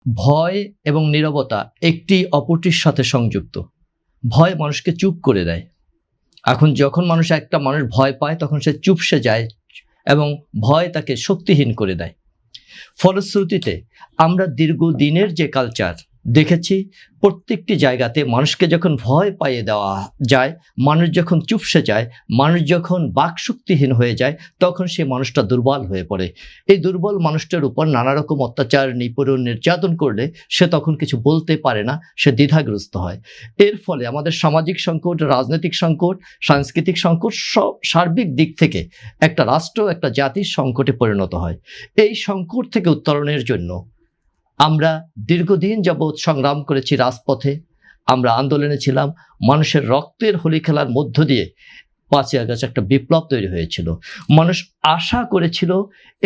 ভয় এবং নীরবতা একটি অপরটির সাথে সংযুক্ত। ভয় মানুষকে চুপ করে দেয়। এখন যখন একটা মানুষ ভয় পায় তখন সে চুপসে যায় এবং ভয় তাকে শক্তিহীন করে দেয়। ফলশ্রুতিতে আমরা দীর্ঘদিনের যে কালচার দেখেছি, প্রত্যেকটি জায়গাতে মানুষকে যখন ভয় পাইয়ে দেওয়া যায়, মানুষ যখন চুপসে যায়, মানুষ যখন বাকশক্তিহীন হয়ে যায়, তখন সে মানুষটা দুর্বল হয়ে পড়ে। এই দুর্বল মানুষটার উপর নানা রকম অত্যাচার, নিপীড়ন, নির্যাতন করলে সে তখন কিছু বলতে পারে না, সে দ্বিধাগ্রস্ত হয়। এর ফলে আমাদের সামাজিক সংকট, রাজনৈতিক সংকট, সাংস্কৃতিক সংকট, সব সার্বিক দিক থেকে একটা রাষ্ট্র, একটা জাতির সংকটে পরিণত হয়। এই সংকট থেকে উত্তরণের জন্য আমরা দীর্ঘদিন যাবৎ সংগ্রাম করেছি রাজপথে, আমরা আন্দোলনে ছিলাম। মানুষের রক্তের হোলি খেলার মধ্য দিয়ে 5ই আগস্ট একটা বিপ্লব তৈরি হয়েছিল। মানুষ আশা করেছিল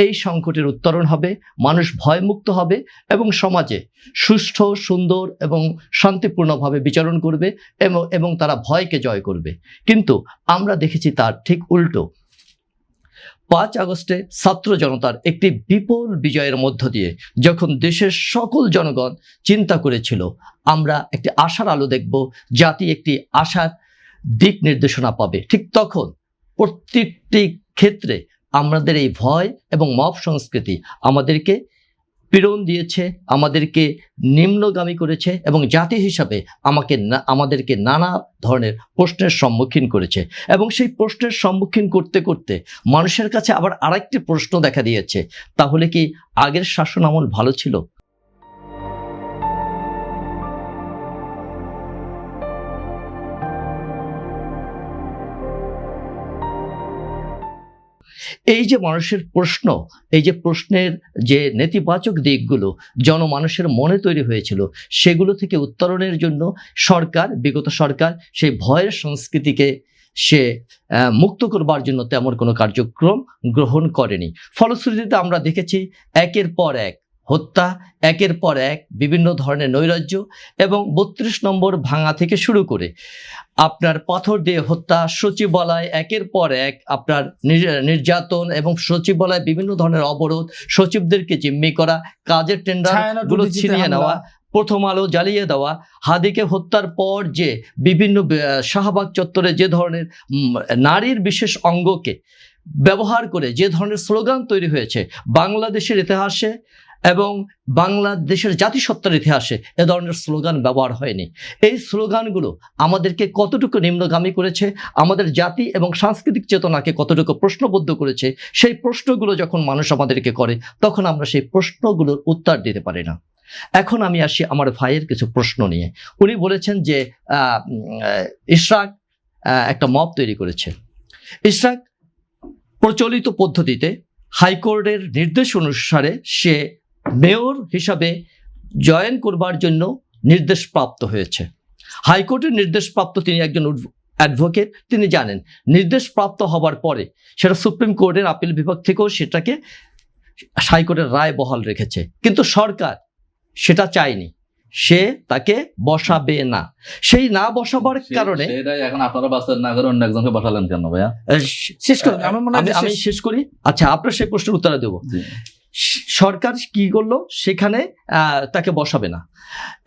এই সংকটের উত্তরণ হবে, মানুষ ভয়মুক্ত হবে এবং সমাজে সুষ্ঠু, সুন্দর এবং শান্তিপূর্ণভাবে বিচরণ করবে এবং তারা ভয়কে জয় করবে। কিন্তু আমরা দেখেছি তার ঠিক উল্টো। 5 আগস্টে ছাত্র জনতার একটি বিপুল বিজয়ের মধ্য দিয়ে যখন দেশের সকল জনগণ চিন্তা করেছিল আমরা একটি আশার আলো দেখব, জাতি একটি আশার দিক নির্দেশনা পাবে, ঠিক তখন প্রত্যেকটি ক্ষেত্রে আমাদের এই ভয় এবং মব সংস্কৃতি আমাদেরকে পীড়ন দিয়েছে, আমাদেরকে নিম্নগামী করেছে এবং জাতি হিসাবে আমাদেরকে নানা ধরনের প্রশ্নের সম্মুখীন করেছে। এবং সেই প্রশ্নের সম্মুখীন করতে করতে মানুষের কাছে আবার আরেকটি প্রশ্ন দেখা দিয়েছে, তাহলে কি আগের শাসন আমল ভালো ছিল? এই যে মানুষের প্রশ্ন, এই যে প্রশ্নের যে নেতিবাচক দিকগুলো জনমানুষের মনে তৈরি হয়েছিল, সেগুলো থেকে উত্তরণের জন্য বিগত সরকার সেই ভয়ের সংস্কৃতিকে সে মুক্ত করবার জন্য তেমন কোনো কার্যক্রম গ্রহণ করেনি। ফলশ্রুতিতে আমরা দেখেছি একের পর এক হত্যা, একের পর এক বিভিন্ন ধরনের নৈরাজ্য এবং 32 নম্বর ভাঙা থেকে শুরু করে আপনার পাথর দিয়ে হত্যা, সচিবালয় একের পর এক আপনার নির্যাতন এবং সচিবালয় বিভিন্ন ধরনের অবরোধ, সচিবদেরকে জিম্মি করা, কাজের টেন্ডারগুলো ছিনিয়ে নেওয়া, প্রথম আলো জ্বালিয়ে দেওয়া, হাদিকে হত্যার পর যে বিভিন্ন শাহবাগ চত্বরে যে ধরনের নারীর বিশেষ অঙ্গকে ব্যবহার করে যে ধরনের স্লোগান তৈরি হয়েছে বাংলাদেশের ইতিহাসে এবং বাংলাদেশের জাতিসত্তার ইতিহাসে এ ধরনের স্লোগান ব্যবহার হয়নি। এই স্লোগানগুলো আমাদেরকে কতটুকু নিম্নগামী করেছে, আমাদের জাতি এবং সাংস্কৃতিক চেতনাকে কতটুকু প্রশ্নবদ্ধ করেছে, সেই প্রশ্নগুলো যখন মানুষ আমাদেরকে করে তখন আমরা সেই প্রশ্নগুলোর উত্তর দিতে পারি না। এখন আমি আসি আমার ভাইয়ের কিছু প্রশ্ন নিয়ে। উনি বলেছেন যে ইশরাক একটা মব তৈরি করেছে। ইশরাক প্রচলিত পদ্ধতিতে হাইকোর্টের নির্দেশ অনুসারে সে মেয়র হিসাবে জয়েন করবার জন্য নির্দেশ প্রাপ্ত হয়েছে। হাইকোর্টের নির্দেশ প্রাপ্ত, তিনি একজন অ্যাডভোকেট, তিনি জানেন নির্দেশ প্রাপ্ত হবার পরে সেটা সুপ্রিম কোর্টের আপিল বিভাগ থেকেও সেটাকে হাইকোর্টের রায় বহাল রেখেছে, কিন্তু সরকার সেটা চায়নি, সে তাকে বসাবে না। সেই না বসাবার কারণে এখন আপনারা বাঁচান না করে অন্য একজনকে বসালেন কেন ভাইয়া? শেষ করি, আমি শেষ করি। আচ্ছা, আপনার সেই প্রশ্নের উত্তর দেব। সরকার কি করলো, সেখানে তাকে বসাবে না।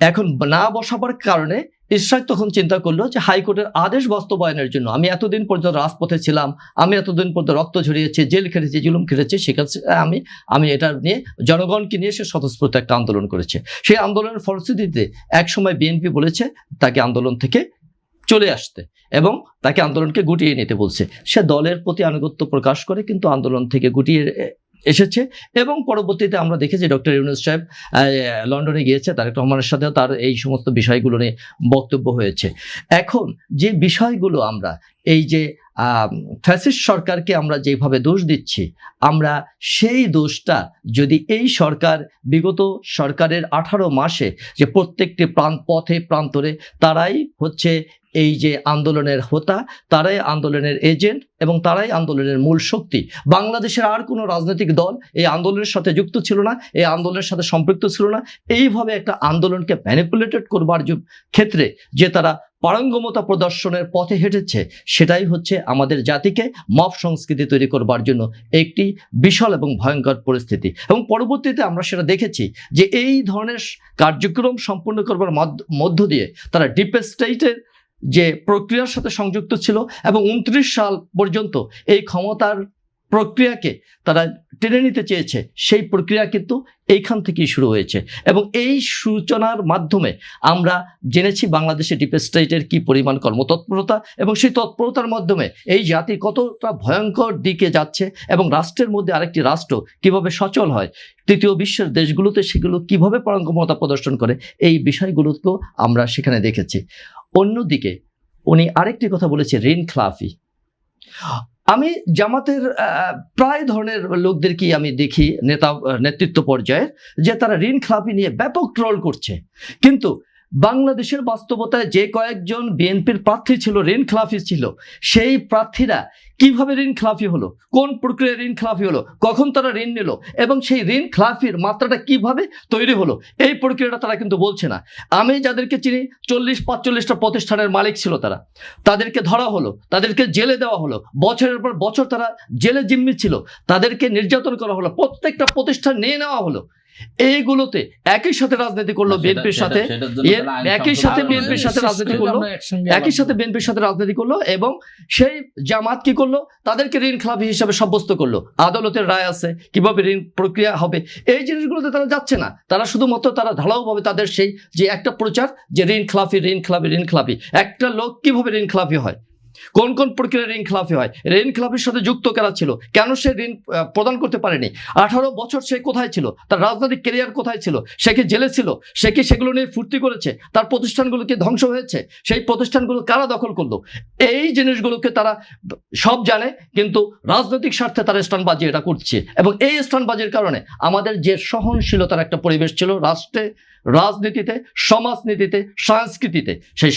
এখন না বসাবার কারণে ইশরাক তখন চিন্তা করলো যে হাইকোর্টের আদেশ বাস্তবায়নের জন্য আমি এতদিন পর্যন্ত রাজপথে ছিলাম, আমি এতদিন পর্যন্ত রক্ত ঝরিয়েছি, জেল খেটেছি, জুলুম খেটেছি, সেখানে আমি এটা নিয়ে জনগণকে নিয়ে সে স্বতঃস্ফূর্ত একটা আন্দোলন করেছে। সেই আন্দোলনের ফলশ্রুতিতে একসময় বিএনপি বলেছে তাকে আন্দোলন থেকে চলে আসতে এবং তাকে আন্দোলনকে গুটিয়ে নিতে বলছে। সে দলের প্রতি আনুগত্য প্রকাশ করে কিন্তু আন্দোলন থেকে গুটিয়ে এসেছে। এবং পরবর্তীতে আমরা দেখেছি ডক্টর ইউনূস সাহেব লন্ডনে গিয়েছে, তারেক রহমানের সাথেও তার এই সমস্ত বিষয়গুলো নিয়ে বক্তব্য হয়েছে। এখন যে বিষয়গুলো আমরা এই যে ফ্যাসিস্ট সরকারকে আমরা যেভাবে দোষ দিচ্ছি, আমরা সেই দোষটা যদি এই সরকার বিগত সরকারের 18 মাসে যে প্রত্যেকটি পথে প্রান্তরে তারাই হচ্ছে এই যে আন্দোলনের হোতা, তারাই আন্দোলনের এজেন্ট এবং তারাই আন্দোলনের মূল শক্তি। বাংলাদেশের আর কোনো রাজনৈতিক দল এই আন্দোলনের সাথে যুক্ত ছিল না, এই আন্দোলনের সাথে সম্পৃক্ত ছিল না। এইভাবে একটা আন্দোলনকে ম্যানিপুলেটেড করবার ক্ষেত্রে যে তারা পারঙ্গমতা প্রদর্শনের পথে হেঁটেছে, সেটাই হচ্ছে আমাদের জাতিকে মব সংস্কৃতি তৈরি করবার জন্য একটি বিশাল এবং ভয়ঙ্কর পরিস্থিতি। এবং পরবর্তীতে আমরা সেটা দেখেছি যে এই ধরনের কার্যক্রম সম্পূর্ণ করবার মধ্য দিয়ে তারা ডিপ স্টেটের যে প্রক্রিয়ার সাথে সংযুক্ত ছিল এবং 29 সাল পর্যন্ত এই ক্ষমতার প্রক্রিয়াকে তারা টেনে নিতে চেয়েছে। সেই প্রক্রিয়া কিন্তু এইখান থেকেই শুরু হয়েছে এবং এই সূচনার মাধ্যমে আমরা জেনেছি বাংলাদেশে ডিপ স্টেটের কি পরিমাণ কর্মতৎপরতা এবং সেই তৎপরতার মাধ্যমে এই জাতি কতটা ভয়ঙ্কর দিকে যাচ্ছে এবং রাষ্ট্রের মধ্যে আরেকটি রাষ্ট্র কিভাবে সচল হয়, তৃতীয় বিশ্বের দেশগুলোতে সেগুলো কিভাবে পারঙ্গমতা প্রদর্শন করে, এই বিষয়গুলোকেও আমরা সেখানে দেখেছি। অন্যদিকে উনি আরেকটি কথা বলেছে, ঋণ খেলাফি। আমি জামাতের প্রায় ধরনের লোকদেরকেই আমি দেখি নেতৃত্ব পর্যায়ে যে তারা ঋণ খেলাফি নিয়ে ব্যাপক ট্রল করছে, কিন্তু বাংলাদেশের বাস্তবতায় যে কয়েকজন বিএনপির প্রার্থী ছিল ঋণ খেলাফি ছিল, সেই প্রার্থীরা কিভাবে ঋণ খেলাফি হলো, কোন প্রক্রিয়ায় ঋণ খেলাফি হলো, কখন তারা ঋণ নিল এবং সেই ঋণ খেলাফির মাত্রাটা কিভাবে তৈরি হলো, এই প্রক্রিয়াটা তারা কিন্তু বলছে না। আমি যাদেরকে চিনি 40-45টা প্রতিষ্ঠানের মালিক ছিল, তাদেরকে ধরা হলো, তাদেরকে জেলে দেওয়া হলো, বছরের পর বছর তারা জেলে জিম্মি ছিল, তাদেরকে নির্যাতন করা হলো, প্রত্যেকটা প্রতিষ্ঠান নিয়ে নেওয়া হলো। এইগুলোতে একই সাথে রাজনীতি করলো বিএনপির সাথে, একই সাথে বিএনপির সাথে রাজনীতি করলো, একই সাথে বিএনপির সাথে রাজনীতি করলো এবং সেই জামাত কি করলো, তাদেরকে ঋণ খেলাফি হিসাবে সাব্যস্ত করলো। আদালতের রায় আছে কিভাবে ঋণ প্রক্রিয়া হবে, এই জিনিসগুলোতে তারা যাচ্ছে না। তারা শুধুমাত্র তারা ঢালাওভাবে তাদের সেই যে একটা প্রচার যে ঋণ খেলাফি ঋণ খেলাফি ঋণ খেলাফি, একটা লোক কিভাবে ঋণ খেলাফি হয়, কোন কোন প্রক্রিয়ায় ঋণ খেলাফি হয়, ঋণ খেলাফির সাথে যুক্ত কারা ছিল, কেন সে ঋণ প্রদান করতে পারেনি, 18 বছর সে কোথায় ছিল, তার রাজনৈতিক ক্যারিয়ার কোথায় ছিল, সে কি জেলে ছিল, সে কি সেগুলো নিয়ে ফুর্তি করেছে, তার প্রতিষ্ঠানগুলোকে ধ্বংস হয়েছে, সেই প্রতিষ্ঠানগুলো কারা দখল করলো, এই জিনিসগুলোকে তারা সব জানে, কিন্তু রাজনৈতিক স্বার্থে তারা স্টানবাজি এটা করছে। এবং এই স্টানবাজির কারণে আমাদের যে সহনশীলতার একটা পরিবেশ ছিল রাষ্ট্রে, রাজনীতিতে, সমাজনীতিতে, সংস্কৃতিতে, সেই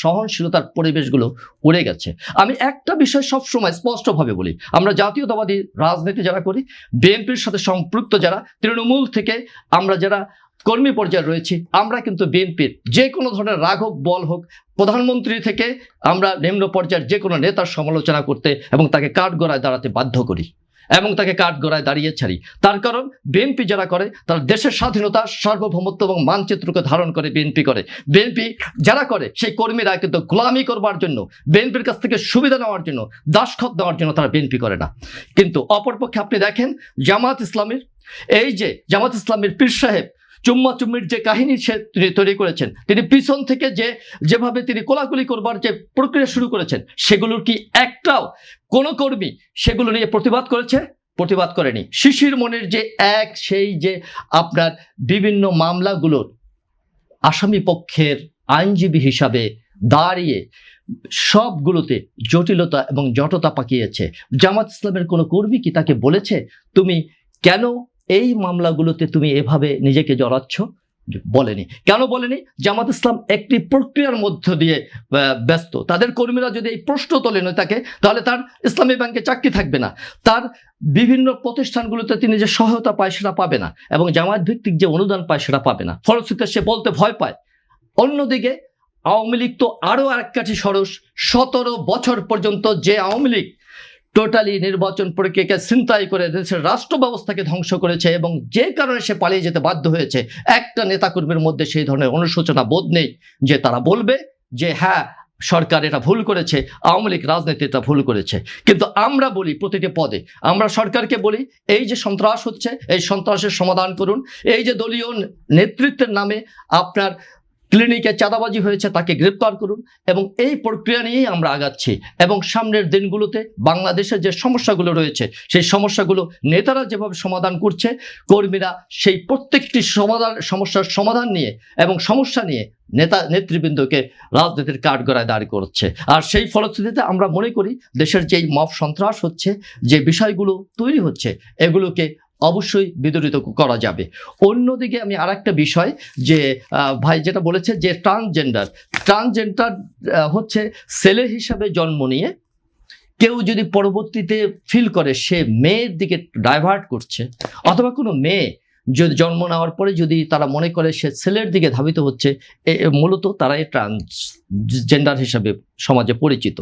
সহনশীলতার পরিবেশগুলো উড়ে গেছে। আমি একটা বিষয় সবসময় স্পষ্টভাবে বলি, আমরা জাতীয়তাবাদী রাজনীতি যারা করি, বিএনপির সাথে সম্পৃক্ত যারা, তৃণমূল থেকে আমরা যারা কর্মী পর্যায়ে রয়েছি, আমরা কিন্তু বিএনপির যে কোনো ধরনের রাঘব বল হোক, প্রধানমন্ত্রী থেকে আমরা নিম্ন পর্যায়ের যে কোনো নেতার সমালোচনা করতে এবং তাকে কাঠগড়ায় দাঁড়াতে বাধ্য করি এবং তাকে কাঠগড়ায় দাঁড়িয়ে ছাড়ি। তার কারণ বিএনপি যারা করে তারা দেশের স্বাধীনতা, সার্বভৌমত্ব এবং মানচিত্রকে ধারণ করে বিএনপি করে। বিএনপি যারা করে সেই কর্মীরা কিন্তু গোলামি করবার জন্য, বিএনপির কাছ থেকে সুবিধা নেওয়ার জন্য, দাসখত দেওয়ার জন্য তারা বিএনপি করে না। কিন্তু অপরপক্ষে আপনি দেখেন জামাত ইসলামীর, এই যে জামাত ইসলামীর পীর সাহেব চুম্মা চুম্মির যে কাহিনী সে তৈরি করেছেন, তিনি পিছন থেকে যেভাবে তিনি কোলাকুলি করবার যে প্রক্রিয়া শুরু করেছেন, সেগুলোর কি একটাও কোনো কর্মী সেগুলো নিয়ে প্রতিবাদ করেছে? প্রতিবাদ করেনি। শিশির মনির যে সেই যে আপনার বিভিন্ন মামলাগুলোর আসামি পক্ষের আইনজীবী হিসাবে দাঁড়িয়ে সবগুলোতে জটিলতা এবং জটতা পাকিয়েছে, জামাত ইসলামের কোনো কর্মী কি তাকে বলেছে তুমি কেন এই মামলাগুলোতে তুমি এভাবে নিজেকে জড়াচ্ছ? বলেনি। কেন বলেনি? জামাত ইসলাম একটি প্রক্রিয়ার মধ্য দিয়ে ব্যস্ত। তাদের কর্মীরা যদি এই প্রশ্ন তোলেন তাকে, তাহলে তার ইসলামী ব্যাংকে চাকরি থাকবে না, তার বিভিন্ন প্রতিষ্ঠানগুলোতে তিনি যে সহায়তা পায় সেটা পাবে না, এবং জামায়াত ভিত্তিক যে অনুদান পায় সেটা পাবে না। ফলশ্রুতিতে সে বলতে ভয় পায়। অন্যদিকে আওয়ামী লীগ তো আরো এক কাঠি সরস। 17 বছর পর্যন্ত যে আওয়ামী লীগ টোটালি নির্বাচন প্রক্রিয়াকে ছিনতাই করে দেশের রাষ্ট্র ব্যবস্থাকে ধ্বংস করেছে, এবং যে কারণে সে পালিয়ে যেতে বাধ্য হয়েছে, একটা নেতাকর্মীর মধ্যে সেই ধরনের অনুশোচনা বোধ নেই যে তারা বলবে যে হ্যাঁ সরকার এটা ভুল করেছে, আওয়ামী লীগ রাজনীতি এটা ভুল করেছে। কিন্তু আমরা বলি প্রতিটি পদে, আমরা সরকারকে বলি এই যে সন্ত্রাস হচ্ছে, এই সন্ত্রাসের সমাধান করুন, এই যে দলীয় নেতৃত্বের নামে আপনার ক্লিনিকে চাঁদাবাজি হয়েছে তাকে গ্রেপ্তার করুন, এবং এই প্রক্রিয়া নিয়েই আমরা আগাচ্ছি। এবং সামনের দিনগুলোতে বাংলাদেশের যে সমস্যাগুলো রয়েছে সেই সমস্যাগুলো নেতারা যেভাবে সমাধান করছে, কর্মীরা সেই প্রত্যেকটি সমস্যার সমাধান নিয়ে এবং সমস্যা নিয়ে নেতৃবৃন্দকে রাজনীতির কাঠগড়ায় দাঁড় করছে। আর সেই ফলশ্রুতিতে আমরা মনে করি দেশের যেই মব সন্ত্রাস হচ্ছে, যে বিষয়গুলো তৈরি হচ্ছে, এগুলোকে অবশ্যই বিদরিত করা যাবে। অন্যদিকে আমি আরেকটা বিষয় যে ভাই যেটা বলেছে যে ট্রান্সজেন্ডার হচ্ছে ছেলে হিসাবে জন্ম নিয়ে কেউ যদি পরবর্তীতে ফিল করে সে মেয়ের দিকে ডাইভার্ট করছে, অথবা কোনো মেয়ে যদি জন্ম নেওয়ার পরে যদি তারা মনে করে সে ছেলের দিকে ধাবিত হচ্ছে, মূলত তারাই ট্রান্সজেন্ডার হিসাবে সমাজে পরিচিত।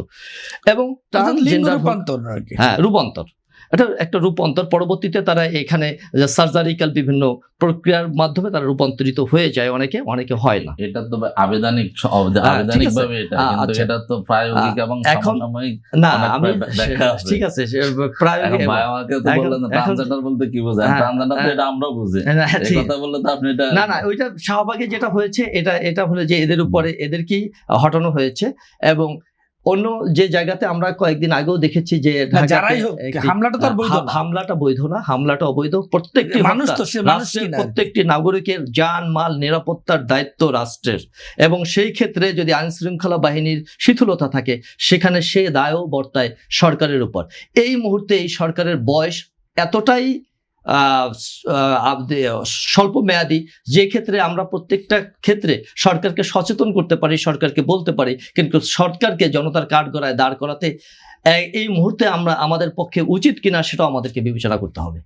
এবং ট্রান্সজেন্ডার রূপান্তর আর কি। হ্যাঁ, রূপান্তর, এটা একটা রূপান্তর। পরবর্তীতে তারা এখানে সার্জারিক্যাল বিভিন্ন প্রক্রিয়ার মাধ্যমে তারা রূপান্তরিত হয়ে যায়, অনেকে হয় না। এটা তো আবেদনিক ভাবে এটা, কিন্তু আচ্ছা। এটা তো প্রায়োগিক এবং এখন সমসাময়িক না, অনেক আমি ব্যাখ্যা আছে। ঠিক আছে, প্রায়োগিক এখন ভাই আমাকে তো এখন- বললেন এখন- ট্রান্সজেন্ডার বলতে কি বোঝায়? হ্যাঁ, ট্রান্সজেন্ডার তো হ্যাঁ। এটা আমরাও বুঝি। হ্যাঁ, এই ঠিক। কথা বললে তো আপনি এটা না, ওইটা শাহবাগে যেটা হয়েছে এটা হলো যে এদের উপরে এদেরকেই হটানো হয়েছে। এবং অন্য যে জায়গাতে আমরা কয়েকদিন আগেও দেখেছি যে ঢাকাতে যারাই হোক, একটি- হামলাটা তো আর বৈধ না। হামলাটা বৈধ না, হামলাটা অবৈধ। প্রত্যেকটি মানুষ তো, সে মানুষ রাষ্ট্রের কিনা। প্রত্যেকটি নাগরিকের জান মাল নিরাপত্তার দায়িত্ব রাষ্ট্রের, এবং সেই ক্ষেত্রে যদি আইন শৃঙ্খলা বাহিনীর শিথিলতা থাকে সেখানে সে দায়ও বর্তায় সরকারের উপর। এই মুহূর্তে এই সরকারের বয়স এতটাই স্বল্প মেয়াদী, যে ক্ষেত্রে আমরা প্রত্যেকটা ক্ষেত্রে সরকারকে সচেতন করতে পারি, সরকারকে বলতে পারি, কিন্তু সরকারকে জনতার কাঠগড়ায় দাঁড় করাতে এই মুহূর্তে আমাদের পক্ষে উচিত কিনা সেটাও আমাদেরকে বিবেচনা করতে হবে।